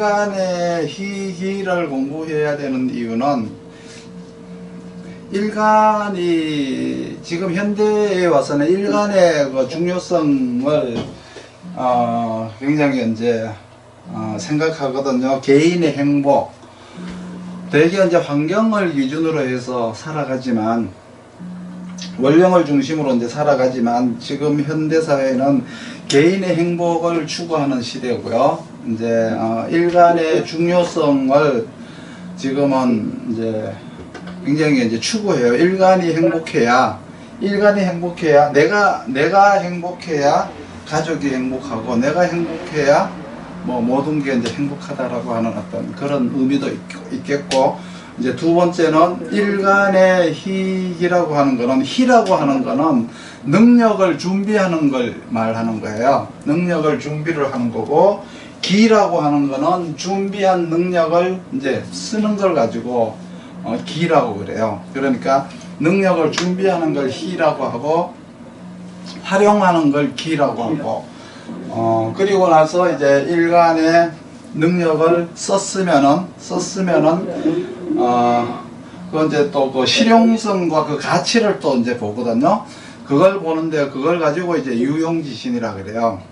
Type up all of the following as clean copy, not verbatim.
일간의 희를 공부해야 되는 이유는, 일간이 지금 현대에 와서는 일간의 그 중요성을 굉장히 이제 생각하거든요. 개인의 행복, 대개 이제 환경을 기준으로 해서 살아가지만, 원령을 중심으로 이제 살아가지만, 지금 현대 사회는 개인의 행복을 추구하는 시대고요. 이제 일간의 중요성을 지금은 이제 굉장히 이제 추구해요. 일간이 행복해야 내가 행복해야 가족이 행복하고, 내가 행복해야 뭐 모든 게 이제 행복하다라고 하는 어떤 그런 의미도 있겠고, 이제 두 번째는 일간의 희라고 하는 거는, 희라고 하는 거는 능력을 준비하는 걸 말하는 거예요. 능력을 준비를 하는 거고, 기라고 하는 거는 준비한 능력을 이제 쓰는 걸 가지고 기라고 그래요. 그러니까 능력을 준비하는 걸 희라고 하고, 활용하는 걸 기라고 하고, 그리고 나서 이제 일간의 능력을 썼으면은 그 이제 또 그 실용성과 그 가치를 또 이제 보거든요. 그걸 보는데, 그걸 가지고 이제 유용지신이라 그래요.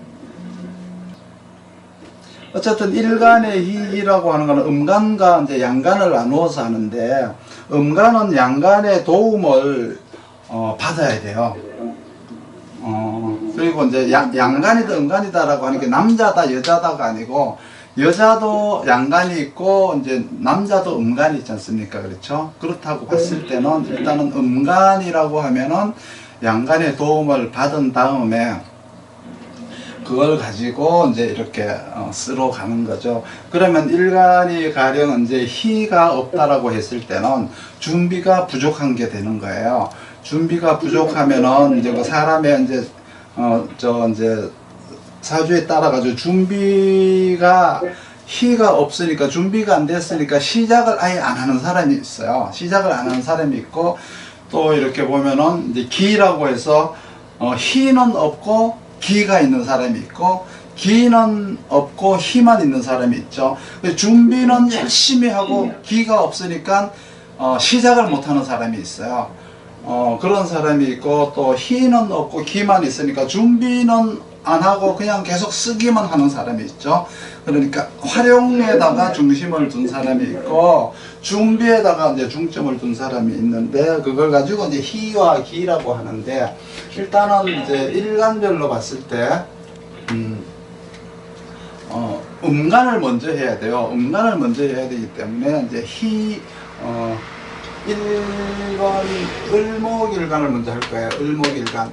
어쨌든 일간의 희라고 하는 거는 음간과 이제 양간을 나누어서 하는데, 음간은 양간의 도움을 받아야 돼요. 그리고 이제 양간이다 음간이다라고 하는 게 남자다 여자다가 아니고, 여자도 양간이 있고 이제 남자도 음간이 있지 않습니까? 그렇죠? 그렇다고 봤을 때는 일단은 음간이라고 하면은 양간의 도움을 받은 다음에 그걸 가지고 이제 이렇게 쓰러 가는 거죠. 그러면 일간이 가령 이제 희가 없다라고 했을 때는 준비가 부족한 게 되는 거예요. 준비가 부족하면은 이제 그 사람의 이제 이제 사주에 따라 가지고 준비가 희가 없으니까, 준비가 안 됐으니까 시작을 아예 안 하는 사람이 있어요. 시작을 안 하는 사람이 있고, 또 이렇게 보면은 이제 기라고 해서 희는 없고 기가 있는 사람이 있고, 기는 없고 희만 있는 사람이 있죠. 준비는 열심히 하고 기가 없으니까 시작을 못하는 사람이 있어요. 그런 사람이 있고, 또 희는 없고 기만 있으니까 준비는 안 하고 그냥 계속 쓰기만 하는 사람이 있죠. 그러니까 활용에다가 중심을 둔 사람이 있고, 준비에다가 이제 중점을 둔 사람이 있는데, 그걸 가지고 이제 희와 기라고 하는데, 일단은 이제 일간별로 봤을 때 음간을 먼저 해야 돼요. 음간을 먼저 해야 되기 때문에 이제 을목일간을 먼저 할 거예요. 을목일간.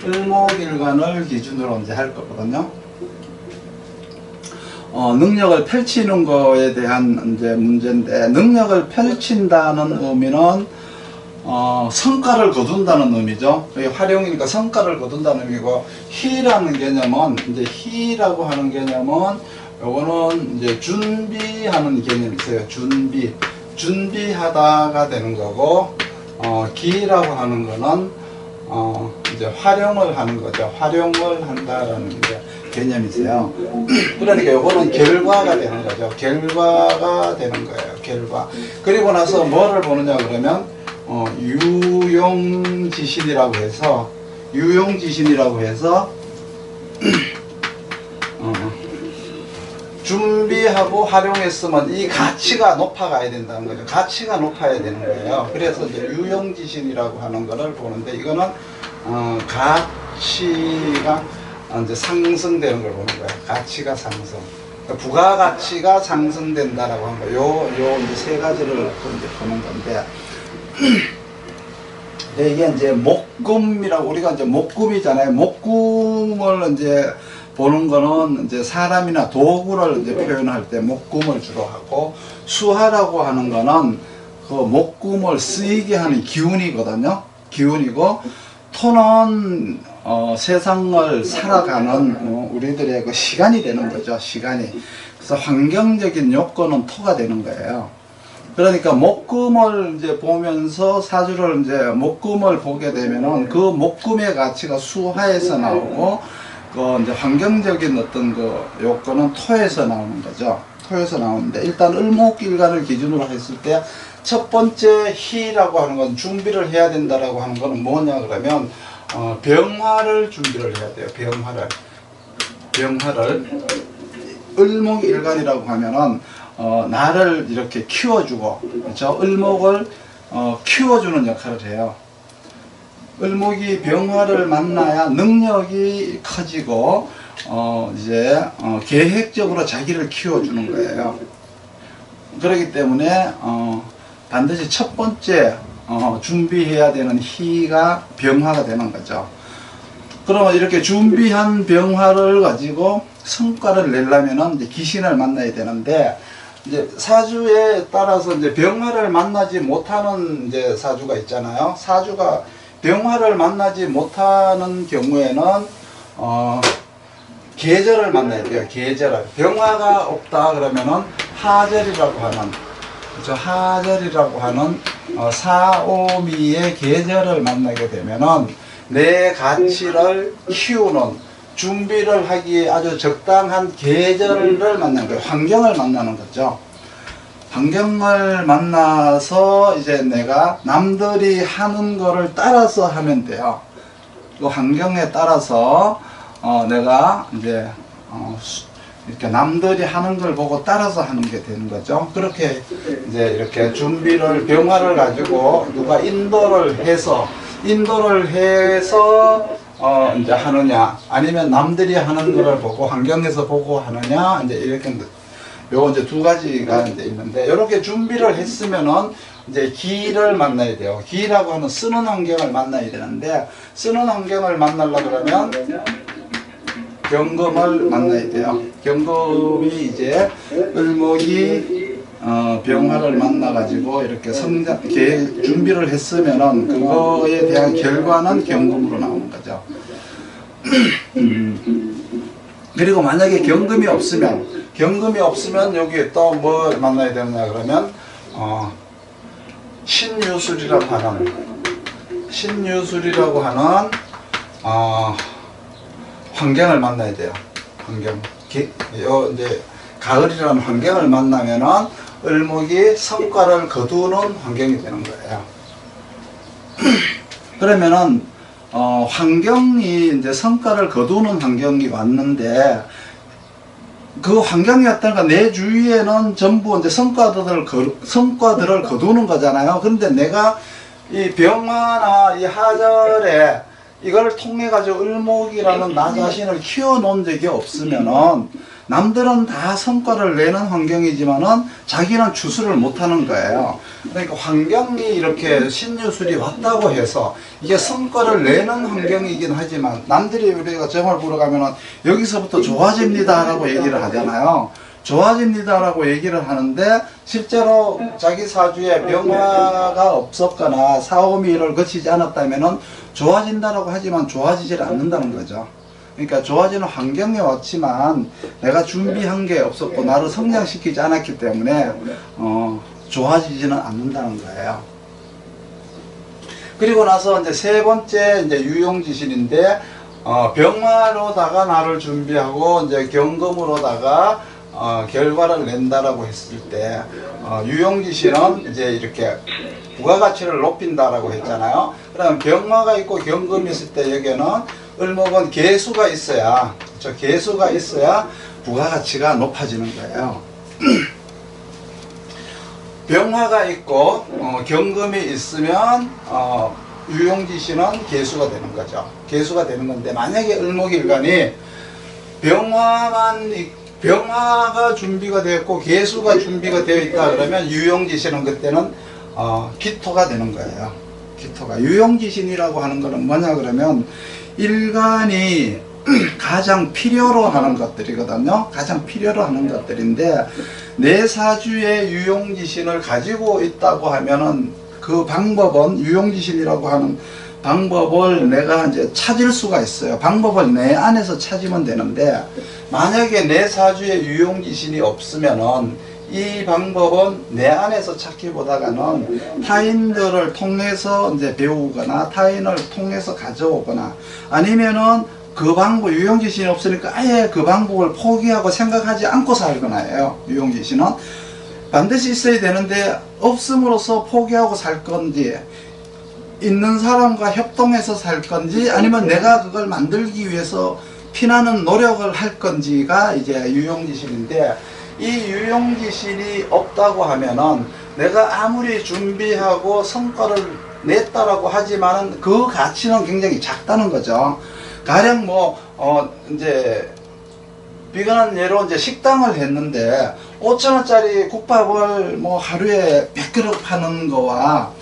을목일간을 기준으로 이제 할 거거든요. 능력을 펼치는 거에 대한 이제 문제인데, 능력을 펼친다는 의미는 성과를 거둔다는 의미죠. 활용이니까 성과를 거둔다는 의미고, 희라는 개념은, 이제 희라고 하는 개념은 요거는 이제 준비하는 개념이 있어요. 준비하다가 되는 거고, 기라고 하는 거는 이제 활용을 하는 거죠. 활용을 한다라는 게 개념이세요. 그러니까 요거는 결과가 되는 거죠. 결과가 되는 거예요. 결과. 그리고 나서 뭐를 보느냐 그러면 유용지신이라고 해서 준비하고 활용했으면 이 가치가 높아가야 된다는 거죠. 가치가 높아야 되는 거예요. 그래서 이제 유용지신이라고 하는 거를 보는데, 이거는 가치가 이제 상승되는 걸 보는 거예요. 가치가 상승. 그러니까 부가가치가 상승된다라고 한 거예요. 요 이제 세 가지를 이제 보는 건데, 이게 이제 목금이라고, 우리가 이제 목금이잖아요. 목금을 이제 보는 거는 이제 사람이나 도구를 이제 표현할 때 목금을 주로 하고, 수화라고 하는 거는 그 목금을 쓰이게 하는 기운이거든요. 기운이고, 토는 세상을 살아가는 우리들의 그 시간이 되는 거죠. 시간이. 그래서 환경적인 요건은 토가 되는 거예요. 그러니까 목금을 이제 보면서 사주를 이제 목금을 보게 되면은 그 목금의 가치가 수화에서 나오고, 이제 환경적인 어떤 그 요건은 토에서 나오는 거죠. 토에서 나오는데 일단 을목일간을 기준으로 했을 때 첫 번째 희라고 하는 건 준비를 해야 된다라고 하는 거는 뭐냐 그러면 병화를 준비를 해야 돼요. 병화를 을목일간이라고 하면은 나를 이렇게 키워주고 그렇죠? 을목을 키워주는 역할을 해요. 을목이 병화를 만나야 능력이 커지고 이제 계획적으로 자기를 키워주는 거예요. 그렇기 때문에 반드시 첫 번째 준비해야 되는 희가 병화가 되는 거죠. 그러면 이렇게 준비한 병화를 가지고 성과를 내려면은 이제 기신을 만나야 되는데 이제 사주에 따라서 이제 병화를 만나지 못하는 이제 사주가 있잖아요. 사주가 병화를 만나지 못하는 경우에는 계절을 만나야 돼요. 계절을. 병화가 없다 그러면은 하절이라고 하는 그렇죠? 하절이라고 하는 사오미의 계절을 만나게 되면은 내 가치를 키우는 준비를 하기에 아주 적당한 계절을 만나는 거예요. 환경을 만나는 거죠. 환경을 만나서 이제 내가 남들이 하는 거를 따라서 하면 돼요. 그 환경에 따라서 내가 이제 이렇게 남들이 하는 걸 보고 따라서 하는 게 되는 거죠. 그렇게 이제 이렇게 준비를 병화를 가지고 누가 인도를 해서 이제 하느냐 아니면 남들이 하는 거를 보고 환경에서 보고 하느냐 이제 이렇게 요 이제 두 가지가 이제 있는데 이렇게 준비를 했으면은 이제 기를 만나야 돼요. 기라고 하는 쓰는 환경을 만나야 되는데 쓰는 환경을 만나려고 그러면 경금을 만나야 돼요. 경금이 이제 을목이 병화를 만나가지고 이렇게 준비를 했으면은 그거에 대한 결과는 경금으로 나오는 거죠. 그리고 만약에 경금이 없으면 여기에 또 뭘 만나야 되느냐 그러면 신유술이라고 하는 환경을 만나야 돼요. 이제 가을이라는 환경을 만나면은 을목이 성과를 거두는 환경이 되는 거예요. 그러면은 환경이 이제 성과를 거두는 환경이 왔는데 그 환경이 왔다니까 내 주위에는 전부 이제 성과들을 거두는 거잖아요. 그런데 내가 이 병화나 이 하절에 이걸 통해 가지고 을목이라는 나 자신을 키워놓은 적이 없으면은 남들은 다 성과를 내는 환경이지만은 자기는 추수를 못하는 거예요. 그러니까 환경이 이렇게 신유술이 왔다고 해서 이게 성과를 내는 환경이긴 하지만 남들이 우리가 점을 보러 가면은 여기서부터 좋아집니다라고 얘기를 하잖아요. 좋아집니다라고 얘기를 하는데 실제로 자기 사주에 병화가 없었거나 사오미를 거치지 않았다면은 좋아진다라고 하지만 좋아지질 않는다는 거죠. 그러니까 좋아지는 환경에 왔지만 내가 준비한 게 없었고 나를 성장시키지 않았기 때문에 좋아지지는 않는다는 거예요. 그리고 나서 이제 세 번째 이제 유용지신인데 병화로다가 나를 준비하고 이제 경금으로다가 결과를 낸다라고 했을 때 유용지신은 이제 이렇게 부가가치를 높인다라고 했잖아요. 그러면 병화가 있고 경금이 있을 때 여기에는 을목은 개수가 있어야 그렇죠? 개수가 있어야 부가가치가 높아지는 거예요. 병화가 있고 경금이 있으면 유용지신은 개수가 되는 거죠. 개수가 되는 건데 만약에 을목일간이 병화가 준비가 되었고 개수가 준비가 되어 있다 그러면 유용지신은 그때는 기토가 되는 거예요. 기토가. 유용지신이라고 하는 거는 뭐냐 그러면 일간이 가장 필요로 하는 것들이거든요. 가장 필요로 하는 것들인데 내 사주에 유용지신을 가지고 있다고 하면은 그 방법은 유용지신이라고 하는 방법을 내가 이제 찾을 수가 있어요. 방법을 내 안에서 찾으면 되는데 만약에 내 사주에 유용지신이 없으면은 이 방법은 내 안에서 찾기보다는 타인들을 통해서 이제 배우거나 타인을 통해서 가져오거나 아니면은 그 방법, 유용지신이 없으니까 아예 그 방법을 포기하고 생각하지 않고 살거나 해요. 유용지신은 반드시 있어야 되는데 없음으로써 포기하고 살 건지, 있는 사람과 협동해서 살 건지, 아니면 내가 그걸 만들기 위해서 피나는 노력을 할 건지가 이제 유용지신인데, 이 유용지신이 없다고 하면은 내가 아무리 준비하고 성과를 냈다라고 하지만은 그 가치는 굉장히 작다는 거죠. 가령 이제 비근한 예로 이제 식당을 했는데 5,000원짜리 국밥을 하루에 100그릇 파는 거와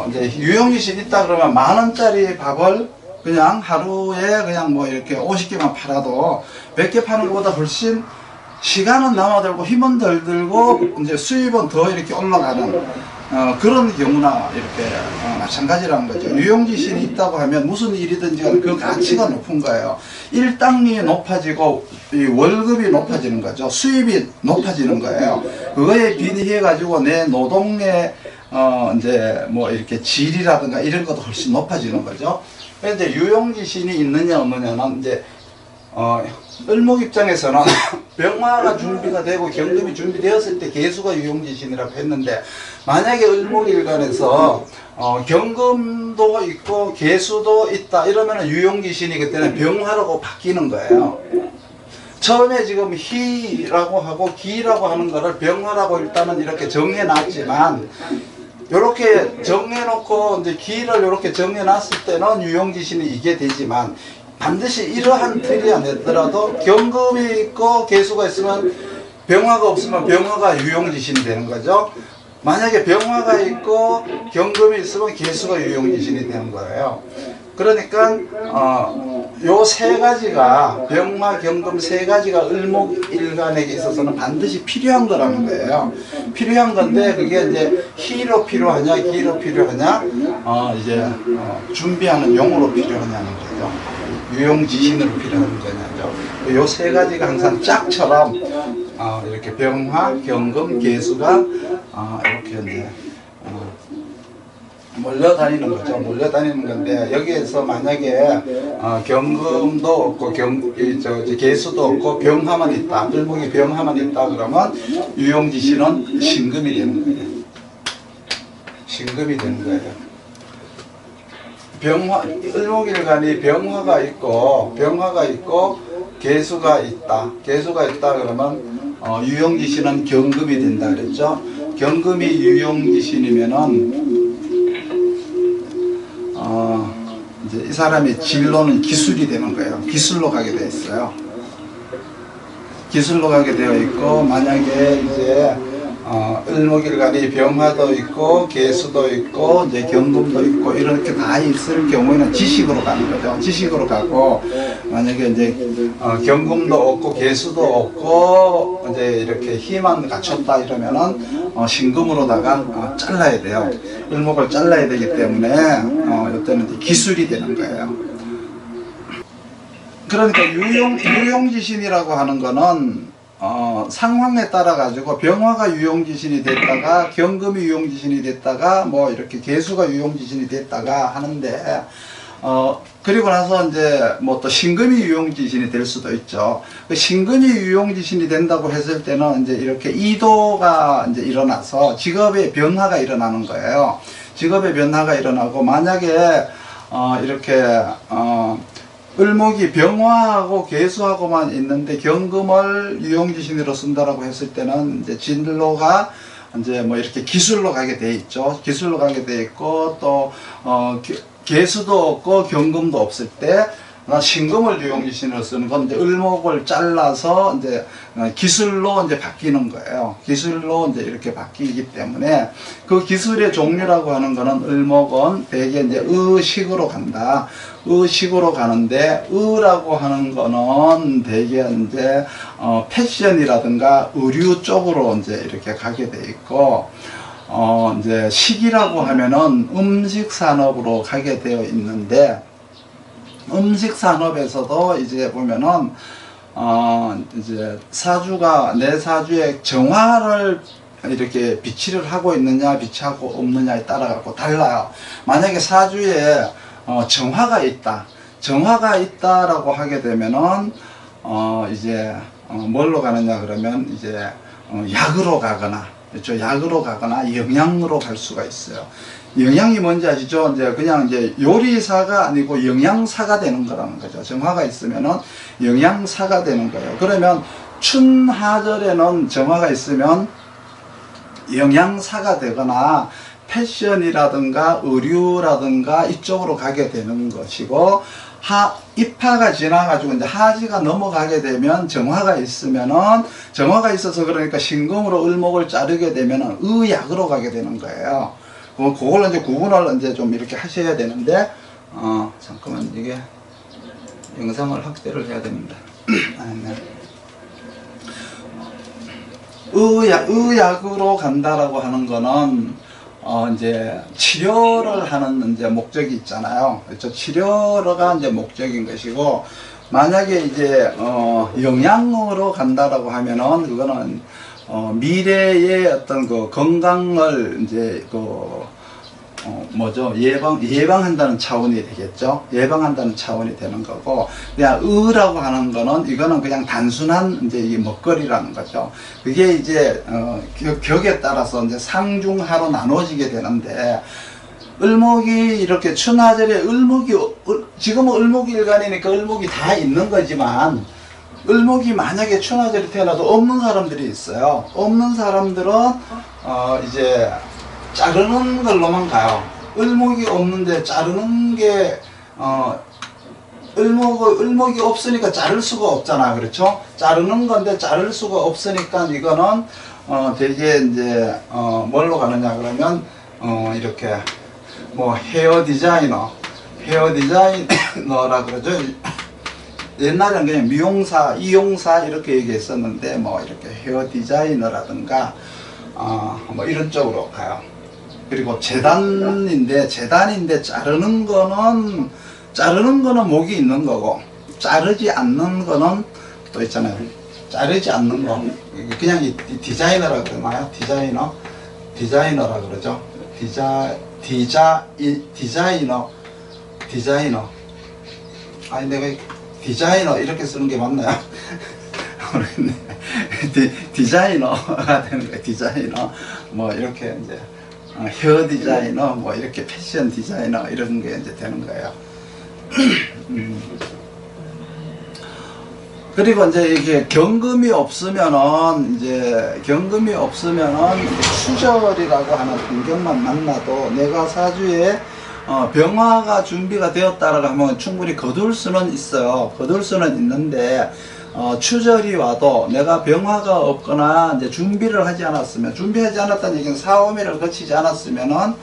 이제 유용지신 있다 그러면 10,000원짜리 밥을 그냥 하루에 그냥 이렇게 50개만 팔아도 100개 파는 것보다 훨씬 시간은 남아들고 힘은 덜 들고 이제 수입은 더 이렇게 올라가는 그런 경우나 이렇게 마찬가지라는 거죠. 유용지신이 있다고 하면 무슨 일이든지 그 가치가 높은 거예요. 일당이 높아지고 이 월급이 높아지는 거죠. 수입이 높아지는 거예요. 그거에 비례해 가지고 내 노동의 이제 이렇게 질이라든가 이런 것도 훨씬 높아지는 거죠. 그런데 유용지신이 있느냐 없느냐는 이제 을목 입장에서는 병화가 준비가 되고 경금이 준비되었을 때 개수가 유용지신이라고 했는데, 만약에 을목일간에서 경금도 있고 개수도 있다 이러면 유용지신이 그때는 병화라고 바뀌는 거예요. 처음에 지금 희라고 하고 기라고 하는 거를 병화라고 일단은 이렇게 정해놨지만, 이렇게 정해놓고 이제 기를 이렇게 정해놨을 때는 유용지신이 이게 되지만, 반드시 이러한 틀이 아니더라도 경금이 있고 개수가 있으면, 병화가 없으면 병화가 유용지신이 되는 거죠. 만약에 병화가 있고 경금이 있으면 개수가 유용지신이 되는 거예요. 그러니까 요 세 가지가, 병화, 경금 세 가지가 을목일간에게 있어서는 반드시 필요한 거라는 거예요. 필요한 건데, 그게 이제 희로 필요하냐 기로 필요하냐, 이제 준비하는 용으로 필요하냐는 거죠. 유용지신으로 필요한 거냐죠. 요 세 가지가 항상 짝처럼 이렇게 병화, 경금, 개수가 이렇게 이제 몰려다니는 거죠. 몰려다니는 건데, 여기에서 만약에 경금도 없고 개수도 없고 병화만 있다, 을목이 병화만 있다 그러면 유용지신은 신금이 되는 거예요. 신금이 되는 거예요. 을목일간이 병화가 있고 개수가 있다 그러면 유용지신은 경금이 된다 그랬죠. 경금이 유용지신이면은 이제 이 사람의 진로는 기술이 되는 거예요. 기술로 가게 되어 있어요. 기술로 가게 되어 있고, 만약에 이제 을목일간이 병화도 있고 개수도 있고 이제 경금도 있고 이렇게 다 있을 경우에는 지식으로 가는 거죠. 지식으로 가고, 만약에 이제 경금도 없고 개수도 없고 이제 이렇게 힘만 갖췄다 이러면은 신금으로다가 잘라야 돼요. 을목을 잘라야 되기 때문에 이때는 기술이 되는 거예요. 그러니까 유용지신이라고 하는 거는 상황에 따라 가지고 병화가 유용지신이 됐다가 경금이 유용지신이 됐다가 이렇게 개수가 유용지신이 됐다가 하는데, 그리고 나서 이제 또 신금이 유용지신이 될 수도 있죠. 그 신금이 유용지신이 된다고 했을 때는 이제 이렇게 이도가 이제 일어나서 직업의 변화가 일어나는 거예요. 직업의 변화가 일어나고, 만약에 이렇게 을목이 병화하고 개수하고만 있는데 경금을 유용지신으로 쓴다라고 했을 때는 이제 진로가 이제 이렇게 기술로 가게 돼 있죠. 기술로 가게 돼 있고, 또 개수도 없고 경금도 없을 때 신금을 유용지신으로 쓰는 건 이제 을목을 잘라서 이제 기술로 이제 바뀌는 거예요. 기술로 이제 이렇게 바뀌기 때문에, 그 기술의 종류라고 하는 거는 을목은 대개 이제 의식으로 간다. 의식으로 가는데, 의라고 하는 거는 대개 이제 패션이라든가 의류 쪽으로 이제 이렇게 가게 돼 있고, 이제 식이라고 하면은 음식 산업으로 가게 되어 있는데, 음식 산업에서도 이제 보면은 이제 사주가 내 사주에 정화를 이렇게 비치를 하고 있느냐 비치하고 없느냐에 따라 갖고 달라요. 만약에 사주에 정화가 있다, 정화가 있다라고 하게 되면은 이제 뭘로 가느냐 그러면 이제 약으로 가거나, 그렇죠? 약으로 가거나 영양으로 갈 수가 있어요. 영양이 뭔지 아시죠? 이제 그냥 이제 요리사가 아니고 영양사가 되는 거라는 거죠. 정화가 있으면은 영양사가 되는 거예요. 그러면 춘하절에는 정화가 있으면 영양사가 되거나 패션이라든가 의류라든가 이쪽으로 가게 되는 것이고, 입하가 지나가지고 이제 하지가 넘어가게 되면 정화가 있으면은, 정화가 있어서 그러니까 신금으로 을목을 자르게 되면은 의약으로 가게 되는 거예요. 그걸 이제 구분을 이제 좀 이렇게 하셔야 되는데, 잠깐만, 이게 영상을 확대를 해야 됩니다. 의약으로 간다라고 하는 거는 이제 치료를 하는 이제 목적이 있잖아요. 그렇죠? 치료가 이제 목적인 것이고, 만약에 이제 영양으로 간다라고 하면은 그거는 미래의 어떤 그 건강을 이제 예방한다는 차원이 되겠죠. 예방한다는 차원이 되는 거고, 그냥 의라고 하는 거는 이거는 그냥 단순한 이제 이 먹거리라는 거죠. 그게 이제 격에 따라서 이제 상중하로 나눠지게 되는데, 을목이 이렇게 춘하절에 지금은 을목일간이니까 을목이 다 있는 거지만, 을목이 만약에 춘하절에 태어나도 없는 사람들이 있어요. 없는 사람들은 이제 자르는 걸로만 가요. 을목이 없는데 자르는 게 을목이 없으니까 자를 수가 없잖아. 그렇죠? 자르는 건데 자를 수가 없으니까 이거는 되게 이제 뭘로 가느냐 그러면 이렇게 뭐 헤어 디자이너라 그러죠. 옛날에는 그냥 미용사, 이용사 이렇게 얘기했었는데, 뭐 이렇게 헤어 디자이너라든가 뭐 이런 쪽으로 가요. 그리고 재단인데 자르는 거는 목이 있는 거고, 자르지 않는 거는 또 있잖아요. 자르지 않는 거 그냥 디자이너라고 그러나요? 디자이너라 그러죠. 디자이너. 아니 내가 디자이너 이렇게 쓰는 게 맞나요? 모르겠네. 디자이너가 되는 거예요. 디자이너 뭐 이렇게 이제 헤어 디자이너 뭐 이렇게 패션 디자이너 이런 게 이제 되는 거예요. 그리고 이제 이게 경금이 없으면은 추절이라고 하는 환경만 만나도 내가 사주에 병화가 준비가 되었다라고 하면 충분히 거둘 수는 있어요. 거둘 수는 있는데 추절이 와도 내가 병화가 없거나 이제 준비를 하지 않았으면, 준비하지 않았다는 얘기는 사오미를 거치지 않았으면은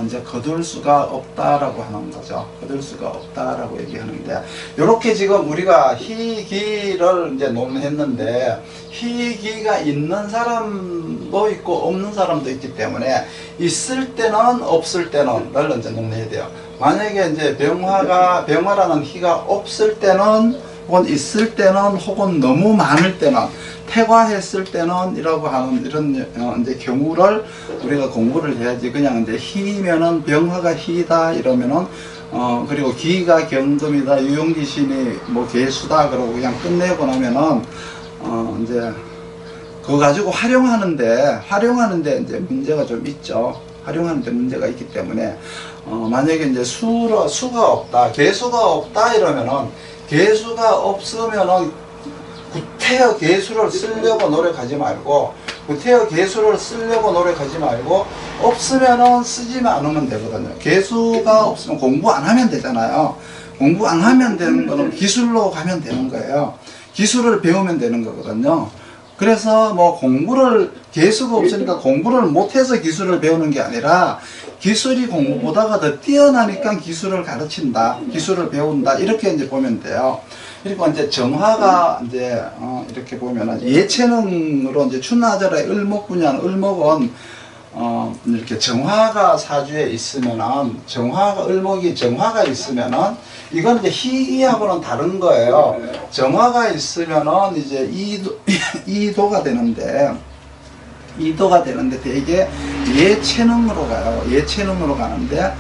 이제 거둘 수가 없다라고 하는 거죠. 거둘 수가 없다라고 얘기하는데, 요렇게 지금 우리가 희기를 이제 논했는데, 희기가 있는 사람도 있고 없는 사람도 있기 때문에 있을 때는 없을 때는 를 이제 논해야 돼요. 만약에 이제 병화라는 희가 없을 때는, 혹은 있을 때는, 혹은 너무 많을 때는, 태과했을 때는 이라고 하는 이런 이제 경우를 우리가 공부를 해야지. 그냥 이제 희면은 병화가 희다 이러면은 그리고 기가 경금이다, 유용기신이 뭐 개수다 그러고 그냥 끝내고 나면은 이제 그거 가지고 활용하는데 이제 문제가 좀 있죠. 활용하는데 문제가 있기 때문에 만약에 이제 수가 없다, 개수가 없다 이러면은, 개수가 없으면은 구태여 개수를 쓰려고 노력하지 말고, 없으면은 쓰지만 않으면 되거든요. 개수가 없으면 공부 안 하면 되잖아요. 공부 안 하면 되는 거는 기술로 가면 되는 거예요. 기술을 배우면 되는 거거든요. 그래서 뭐 개수가 없으니까 공부를 못해서 기술을 배우는 게 아니라, 기술이 공부보다가 더 뛰어나니까 기술을 가르친다, 기술을 배운다, 이렇게 이제 보면 돼요. 그리고 이제 정화가 이제 이렇게 보면은 예체능으로 이제 춘하절에 을목분야는, 을목은 이렇게 정화가 사주에 있으면은, 을목이 정화가 있으면은, 이건 이제 희기하고는 다른 거예요. 정화가 있으면은 이제 이도가 되는데 되게 예체능으로 가요. 예체능으로 가는데,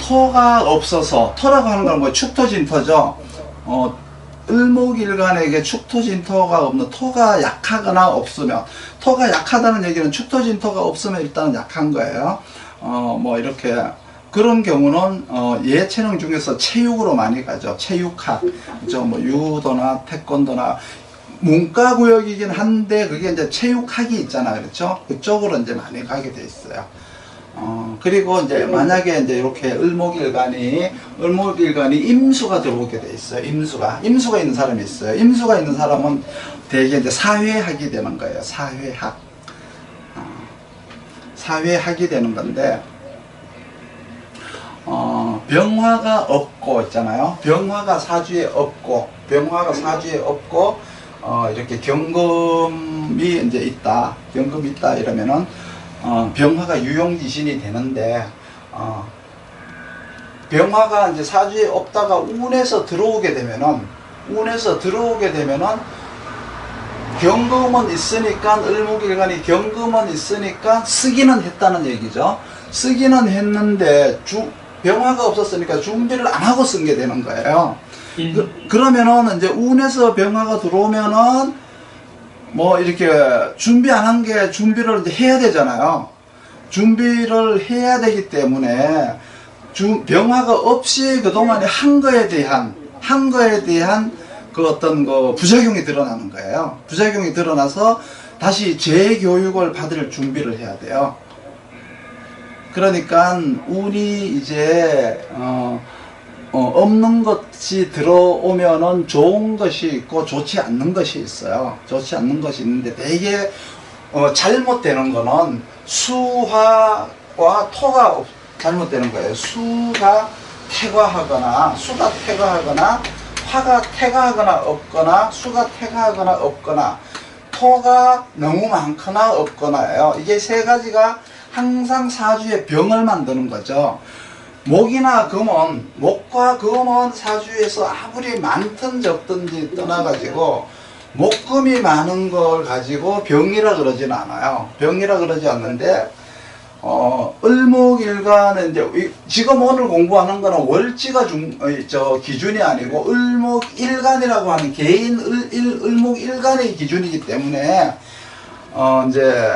토가 없어서, 토라고 하는 건 뭐 축토진토죠. 을목일간에게 축토진토가 없는, 토가 약하거나 없으면, 토가 약하다는 얘기는 축토진토가 없으면 일단은 약한 거예요. 뭐 이렇게 그런 경우는 예체능 중에서 체육으로 많이 가죠. 체육학, 그죠? 뭐 유도나 태권도나 문과구역이긴 한데 그게 이제 체육학이 있잖아, 그렇죠? 그쪽으로 이제 많이 가게 돼 있어요. 그리고 이제 만약에 이제 이렇게 을목일간이 임수가 들어오게 돼 있어요. 임수가 있는 사람이 있어요. 임수가 있는 사람은 대개 이제 사회학이 되는 거예요. 사회학이 되는 건데, 병화가 없고 있잖아요. 병화가 사주에 없고, 이렇게 경금이 이제 있다. 이러면은, 병화가 유용지신이 되는데, 병화가 이제 사주에 없다가 운에서 들어오게 되면은, 경금은 있으니까, 을목일간이 경금은 있으니까 쓰기는 했다는 얘기죠. 쓰기는 했는데, 병화가 없었으니까 준비를 안 하고 쓴 게 되는 거예요. 그러면은 이제 운에서 병화가 들어오면은 뭐 이렇게 준비 안 한 게 준비를 이제 해야 되잖아요. 준비를 해야 되기 때문에 병화가 없이 그동안에 한 거에 대한 그 어떤 그 부작용이 드러나는 거예요. 부작용이 드러나서 다시 재교육을 받을 준비를 해야 돼요. 그러니까 운이 이제 없는 것이 들어오면은 좋은 것이 있고 좋지 않는 것이 있어요. 좋지 않는 것이 있는데 되게 잘못되는 거는 수화와 토가 잘못되는 거예요. 수가 퇴과하거나 화가 퇴과하거나 없거나 수가 퇴과하거나 없거나 토가 너무 많거나 없거나예요. 이게 세 가지가 항상 사주에 병을 만드는 거죠. 목과 금은 사주에서 아무리 많든 적든지 떠나가지고 목금이 많은 걸 가지고 병이라 그러진 않아요. 병이라 그러지 않는데 을목일간은 이제 지금 오늘 공부하는 거는 월지가 기준이 아니고 을목일간이라고 하는 개인 을목일간의 기준이기 때문에 이제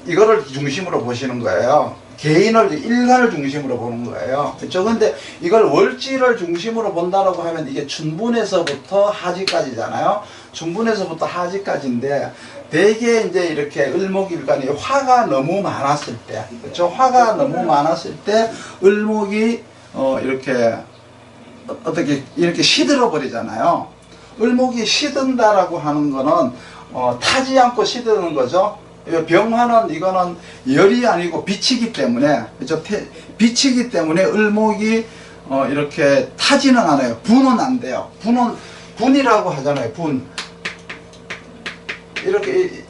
이거를 중심으로 보시는 거예요. 일간을 중심으로 보는 거예요. 그렇죠? 근데 이걸 월지를 중심으로 본다라고 하면 이게 춘분에서부터 하지까지잖아요. 춘분에서부터 하지까지인데 대개 이제 이렇게 을목일간이 화가 너무 많았을 때, 그렇죠? 화가 너무 많았을 때 을목이 이렇게 어떻게 이렇게 시들어 버리잖아요. 을목이 시든다라고 하는 거는 타지 않고 시드는 거죠. 병화는 이거는 열이 아니고 빛이기 때문에, 그렇죠? 빛이기 때문에 을목이 이렇게 타지는 않아요. 분은 안 돼요. 분이라고 하잖아요. 분. 이렇게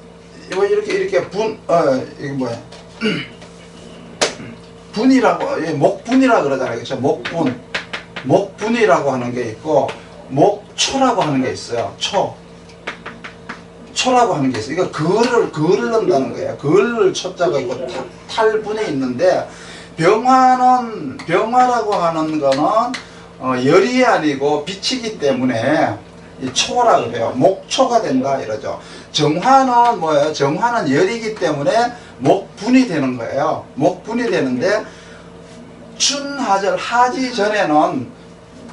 이게 뭐야? 분이라고, 목분이라 그러잖아요. 그렇죠? 목분이라고 하는 게 있고 목초라고 하는 게 있어요. 초라고 하는 게 있어요. 이거 그를 넣는다는 거예요. 그을 초자가 있고 탈분에 있는데 병화라고 하는 거는 열이 아니고 빛이기 때문에 이 초라 그래요. 목초가 된다 이러죠. 정화는 뭐예요? 정화는 열이기 때문에 목분이 되는 거예요. 목분이 되는데 춘하절 하지 전에는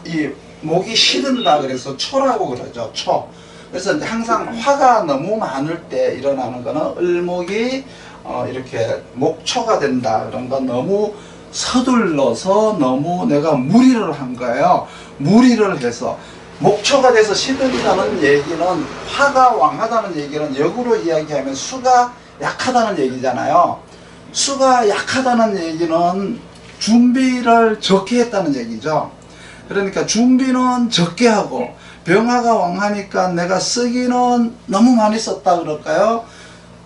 이 목이 시든다 그래서 초라고 그러죠. 초. 그래서 이제 항상 화가 너무 많을 때 일어나는 거는 을목이 이렇게 목초가 된다. 그런 건 너무 서둘러서 너무 내가 무리를 한 거예요. 무리를 해서 목초가 돼서 시들이라는 얘기는 화가 왕하다는 얘기는 역으로 이야기하면 수가 약하다는 얘기잖아요. 수가 약하다는 얘기는 준비를 적게 했다는 얘기죠. 그러니까 준비는 적게 하고 병화가 왕하니까 내가 쓰기는 너무 많이 썼다 그럴까요?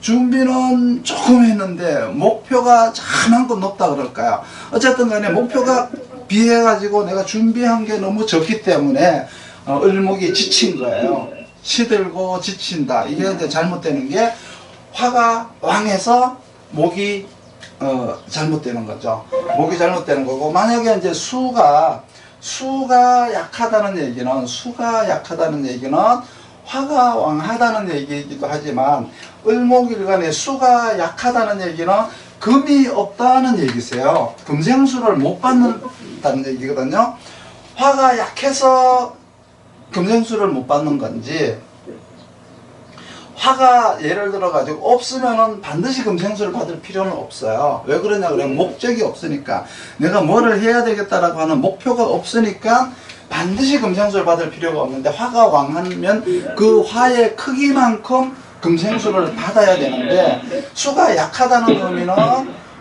준비는 조금 했는데 목표가 저만큼 높다 그럴까요? 어쨌든 간에 목표가 비해 가지고 내가 준비한 게 너무 적기 때문에 을목이 지친 거예요. 시들고 지친다. 이게 이제 잘못되는 게 화가 왕해서 목이 잘못되는 거죠. 목이 잘못되는 거고, 만약에 이제 수가 약하다는 얘기는 화가 왕하다는 얘기이기도 하지만, 을목일간에 수가 약하다는 얘기는 금이 없다는 얘기세요. 금생수를 못 받는다는 얘기거든요. 화가 약해서 금생수를 못 받는 건지, 화가 예를 들어 가지고 없으면은 반드시 금생수를 받을 필요는 없어요. 왜 그러냐 그러면 목적이 없으니까, 내가 뭐를 해야 되겠다라고 하는 목표가 없으니까 반드시 금생수를 받을 필요가 없는데, 화가 왕하면 그 화의 크기만큼 금생수를 받아야 되는데, 수가 약하다는 의미는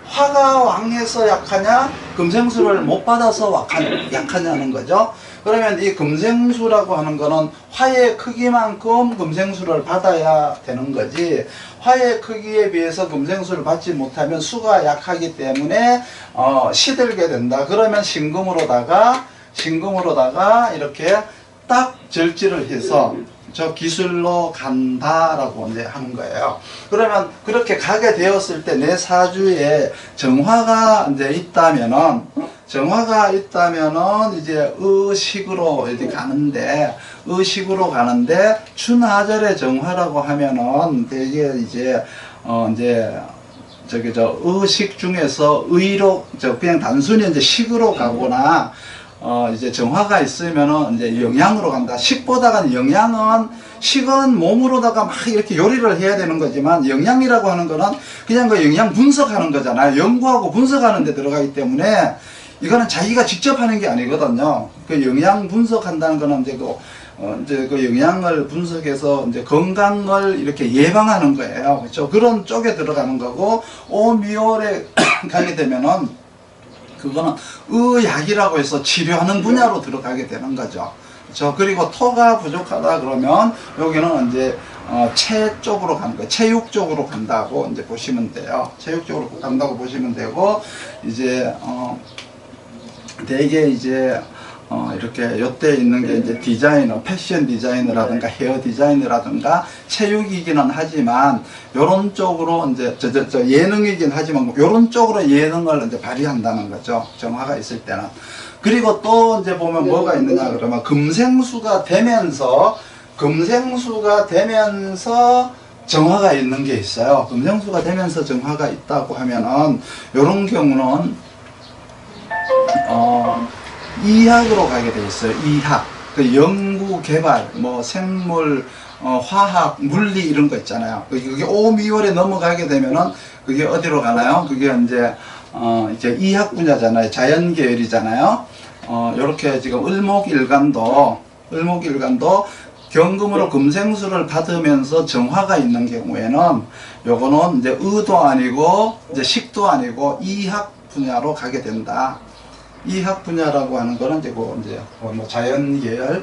화가 왕해서 약하냐 금생수를 못 받아서 약하냐는 거죠. 그러면 이 금생수라고 하는 거는 화의 크기만큼 금생수를 받아야 되는 거지, 화의 크기에 비해서 금생수를 받지 못하면 수가 약하기 때문에 시들게 된다. 그러면 신금으로다가 이렇게 딱 절지를 해서 저 기술로 간다라고 이제 하는 거예요. 그러면 그렇게 가게 되었을 때 내 사주에 정화가 이제 있다면은 이제 의식으로 이제 가는데, 춘하절의 정화라고 하면은 되게 이제 의식 중에서 의로 그냥 단순히 이제 식으로 가거나, 이제 정화가 있으면은 이제 영양으로 간다. 식보다는 영양은, 식은 몸으로다가 막 이렇게 요리를 해야 되는 거지만, 영양이라고 하는 거는 그냥 그 영양 분석하는 거잖아요. 연구하고 분석하는 데 들어가기 때문에 이거는 자기가 직접 하는 게 아니거든요. 그 영양 분석한다는 거는 이제 그 영양을 분석해서 이제 건강을 이렇게 예방하는 거예요. 그렇죠? 그런 쪽에 들어가는 거고, 오미월에 가게 되면은 그거는 의학이라고 해서 치료하는 분야로 들어가게 되는 거죠. 그렇죠? 그리고 토가 부족하다 그러면 여기는 이제 체 쪽으로 가는 거예요. 체육 쪽으로 간다고 이제 보시면 돼요. 체육 쪽으로 간다고 보시면 되고, 이제 되게 이제 이렇게 요때 있는 게 이제 디자이너, 패션 디자이너라든가 헤어 디자이너라든가 체육이기는 하지만, 요런 쪽으로 이제 예능이긴 하지만 요런 쪽으로 예능을 이제 발휘한다는 거죠. 정화가 있을 때는. 그리고 또 이제 보면 뭐가 있느냐 그러면, 금생수가 되면서 정화가 있는 게 있어요. 금생수가 되면서 정화가 있다고 하면은, 요런 경우는 이학으로 가게 돼 있어요. 이학. 그 연구 개발, 뭐 생물, 화학, 물리 이런 거 있잖아요. 그게 오미월에 넘어가게 되면은 그게 어디로 가나요? 그게 이제 이학 분야잖아요. 자연 계열이잖아요. 요렇게 지금 을목일간도 경금으로 금생수를 받으면서 정화가 있는 경우에는 요거는 이제 의도 아니고 이제 식도 아니고 이학 분야로 가게 된다. 이학 분야라고 하는 거는 이제 뭐 자연 계열,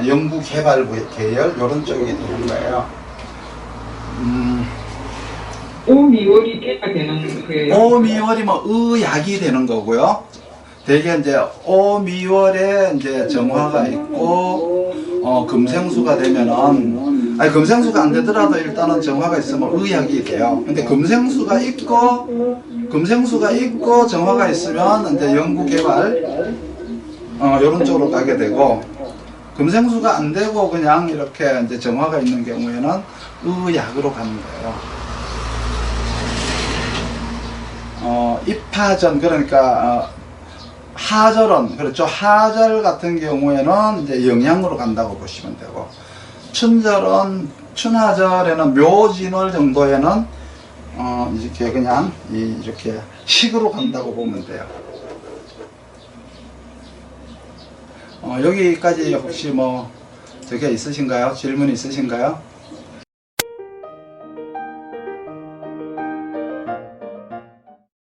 연구 개발 계열 이런 쪽이 되는 거예요. 오미월이 돼야 되는 거예요? 오미월이 뭐 의약이 되는 거고요. 되게 이제 오미월에 이제 정화가 있고, 금생수가 되면은, 금생수가 안 되더라도 일단은 정화가 있으면 의약이 돼요. 근데 금생수가 있고 정화가 있으면 이제 연구 개발, 이런 쪽으로 가게 되고, 금생수가 안 되고 그냥 이렇게 이제 정화가 있는 경우에는 의약으로 가는 거예요. 입하전, 그러니까, 하절은, 그렇죠. 하절 같은 경우에는 이제 영양으로 간다고 보시면 되고, 춘하절에는 묘진월 정도에는, 이렇게 그냥, 이렇게 식으로 간다고 보면 돼요. 여기까지 혹시 뭐, 저게 있으신가요? 질문이 있으신가요?